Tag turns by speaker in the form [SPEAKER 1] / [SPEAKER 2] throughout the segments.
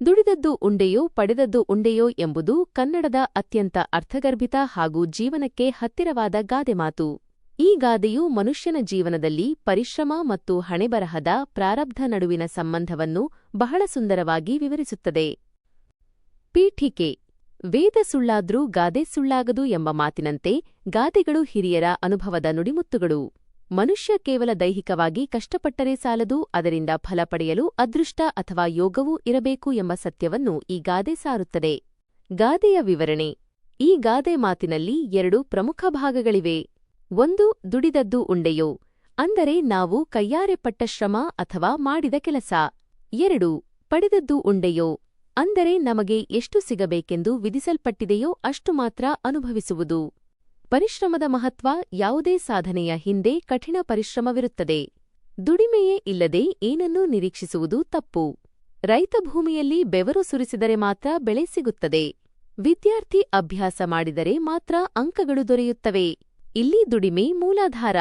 [SPEAKER 1] ದುಡಿದದ್ದು ಉಂಡೆಯೋ ಪಡೆದದ್ದು ಉಂಡೆಯೋ ಎಂಬುದು ಕನ್ನಡದ ಅತ್ಯಂತ ಅರ್ಥಗರ್ಭಿತ ಹಾಗೂ ಜೀವನಕ್ಕೆ ಹತ್ತಿರವಾದ ಗಾದೆಮಾತು. ಈ ಗಾದೆಯು ಮನುಷ್ಯನ ಜೀವನದಲ್ಲಿ ಪರಿಶ್ರಮ ಮತ್ತು ಹಣೆಬರಹದ ಪ್ರಾರಬ್ಧ ನಡುವಿನ ಸಂಬಂಧವನ್ನು ಬಹಳ ಸುಂದರವಾಗಿ ವಿವರಿಸುತ್ತದೆ. ಪೀಠಿಕೆ: ವೇದ ಸುಳ್ಳಾದ್ರೂ ಗಾದೆ ಸುಳ್ಳಾಗದು ಎಂಬ ಮಾತಿನಂತೆ ಗಾದೆಗಳು ಹಿರಿಯರ ಅನುಭವದ ನುಡಿಮುತ್ತುಗಳು. ಮನುಷ್ಯ ಕೇವಲ ದೈಹಿಕವಾಗಿ ಕಷ್ಟಪಟ್ಟರೆ ಸಾಲದು, ಅದರಿಂದ ಫಲ ಪಡೆಯಲು ಅದೃಷ್ಟ ಅಥವಾ ಯೋಗವೂ ಇರಬೇಕು ಎಂಬ ಸತ್ಯವನ್ನು ಈ ಗಾದೆ ಸಾರುತ್ತದೆ. ಗಾದೆಯ ವಿವರಣೆ: ಈ ಗಾದೆ ಮಾತಿನಲ್ಲಿ 2 ಪ್ರಮುಖ ಭಾಗಗಳಿವೆ. 1. ದುಡಿದದ್ದು ಉಂಡೆಯೋ, ಅಂದರೆ ನಾವು ಕೈಯಾರೆ ಪಟ್ಟ ಶ್ರಮ ಅಥವಾ ಮಾಡಿದ ಕೆಲಸ. 2. ಪಡೆದದ್ದು ಉಂಡೆಯೋ, ಅಂದರೆ ನಮಗೆ ಎಷ್ಟು ಸಿಗಬೇಕೆಂದು ವಿಧಿಸಲ್ಪಟ್ಟಿದೆಯೋ ಅಷ್ಟು ಮಾತ್ರ ಅನುಭವಿಸುವುದು. ಪರಿಶ್ರಮದ ಮಹತ್ವ: ಯಾವುದೇ ಸಾಧನೆಯ ಹಿಂದೆ ಕಠಿಣ ಪರಿಶ್ರಮವಿರುತ್ತದೆ. ದುಡಿಮೆಯೇ ಇಲ್ಲದೆ ಏನನ್ನೂ ನಿರೀಕ್ಷಿಸುವುದು ತಪ್ಪು. ರೈತ ಭೂಮಿಯಲ್ಲಿ ಬೆವರು ಸುರಿಸಿದರೆ ಮಾತ್ರ ಬೆಳೆ ಸಿಗುತ್ತದೆ. ವಿದ್ಯಾರ್ಥಿ ಅಭ್ಯಾಸ ಮಾಡಿದರೆ ಮಾತ್ರ ಅಂಕಗಳು ದೊರೆಯುತ್ತವೆ. ಇಲ್ಲಿ ದುಡಿಮೆ ಮೂಲಾಧಾರ.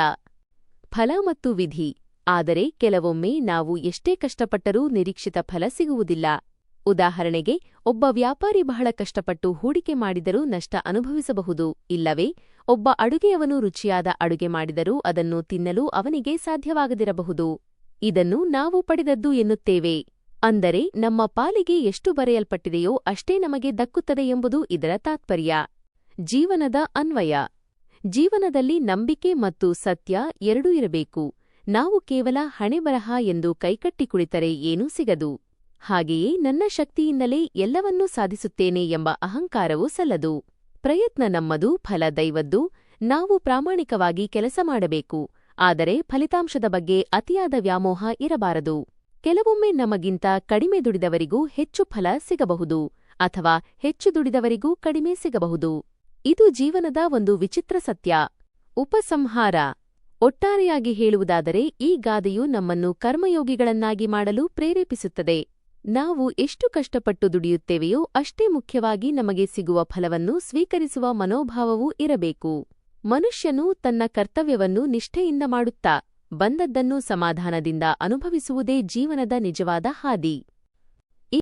[SPEAKER 1] ಫಲ ಮತ್ತು ವಿಧಿ: ಆದರೆ ಕೆಲವೊಮ್ಮೆ ನಾವು ಎಷ್ಟೇ ಕಷ್ಟಪಟ್ಟರೂ ನಿರೀಕ್ಷಿತ ಫಲ ಸಿಗುವುದಿಲ್ಲ. ಉದಾಹರಣೆಗೆ, ಒಬ್ಬ ವ್ಯಾಪಾರಿ ಬಹಳ ಕಷ್ಟಪಟ್ಟು ಹೂಡಿಕೆ ಮಾಡಿದರೂ ನಷ್ಟ ಅನುಭವಿಸಬಹುದು. ಇಲ್ಲವೇ ಒಬ್ಬ ಅಡುಗೆಯವನು ರುಚಿಯಾದ ಅಡುಗೆ ಮಾಡಿದರೂ ಅದನ್ನು ತಿನ್ನಲು ಅವನಿಗೆ ಸಾಧ್ಯವಾಗದಿರಬಹುದು. ಇದನ್ನು ನಾವು ಪಡೆದದ್ದು ಎನ್ನುತ್ತೇವೆ. ಅಂದರೆ ನಮ್ಮ ಪಾಲಿಗೆ ಎಷ್ಟು ಬರೆಯಲ್ಪಟ್ಟಿದೆಯೋ ಅಷ್ಟೇ ನಮಗೆ ದಕ್ಕುತ್ತದೆ ಎಂಬುದು ಇದರ ತಾತ್ಪರ್ಯ. ಜೀವನದ ಅನ್ವಯ: ಜೀವನದಲ್ಲಿ ನಂಬಿಕೆ ಮತ್ತು ಸತ್ಯ ಎರಡೂ ಇರಬೇಕು. ನಾವು ಕೇವಲ ಹಣೆಬರಹ ಎಂದು ಕೈಕಟ್ಟಿ ಕುಳಿತರೆ ಏನೂ ಸಿಗದು. ಹಾಗೆಯೇ ನನ್ನ ಶಕ್ತಿಯಿಂದಲೇ ಎಲ್ಲವನ್ನೂ ಸಾಧಿಸುತ್ತೇನೆ ಎಂಬ ಅಹಂಕಾರವೂ ಸಲ್ಲದು. ಪ್ರಯತ್ನ ನಮ್ಮದು, ಫಲ ದೈವದ್ದು. ನಾವು ಪ್ರಾಮಾಣಿಕವಾಗಿ ಕೆಲಸ ಮಾಡಬೇಕು, ಆದರೆ ಫಲಿತಾಂಶದ ಬಗ್ಗೆ ಅತಿಯಾದ ವ್ಯಾಮೋಹ ಇರಬಾರದು. ಕೆಲವೊಮ್ಮೆ ನಮಗಿಂತ ಕಡಿಮೆ ದುಡಿದವರಿಗೂ ಹೆಚ್ಚು ಫಲ ಸಿಗಬಹುದು, ಅಥವಾ ಹೆಚ್ಚು ದುಡಿದವರಿಗೂ ಕಡಿಮೆ ಸಿಗಬಹುದು. ಇದು ಜೀವನದ ಒಂದು ವಿಚಿತ್ರ ಸತ್ಯ. ಉಪಸಂಹಾರ: ಒಟ್ಟಾರೆಯಾಗಿ ಹೇಳುವುದಾದರೆ ಈ ಗಾದೆಯು ನಮ್ಮನ್ನು ಕರ್ಮಯೋಗಿಗಳನ್ನಾಗಿ ಮಾಡಲು ಪ್ರೇರೇಪಿಸುತ್ತದೆ. ನಾವು ಎಷ್ಟು ಕಷ್ಟಪಟ್ಟು ದುಡಿಯುತ್ತೇವೆಯೋ ಅಷ್ಟೇ ಮುಖ್ಯವಾಗಿ ನಮಗೆ ಸಿಗುವ ಫಲವನ್ನು ಸ್ವೀಕರಿಸುವ ಮನೋಭಾವವೂ ಇರಬೇಕು. ಮನುಷ್ಯನು ತನ್ನ ಕರ್ತವ್ಯವನ್ನು ನಿಷ್ಠೆಯಿಂದ ಮಾಡುತ್ತಾ ಬಂದದ್ದನ್ನು ಸಮಾಧಾನದಿಂದ ಅನುಭವಿಸುವುದೇ ಜೀವನದ ನಿಜವಾದ ಹಾದಿ.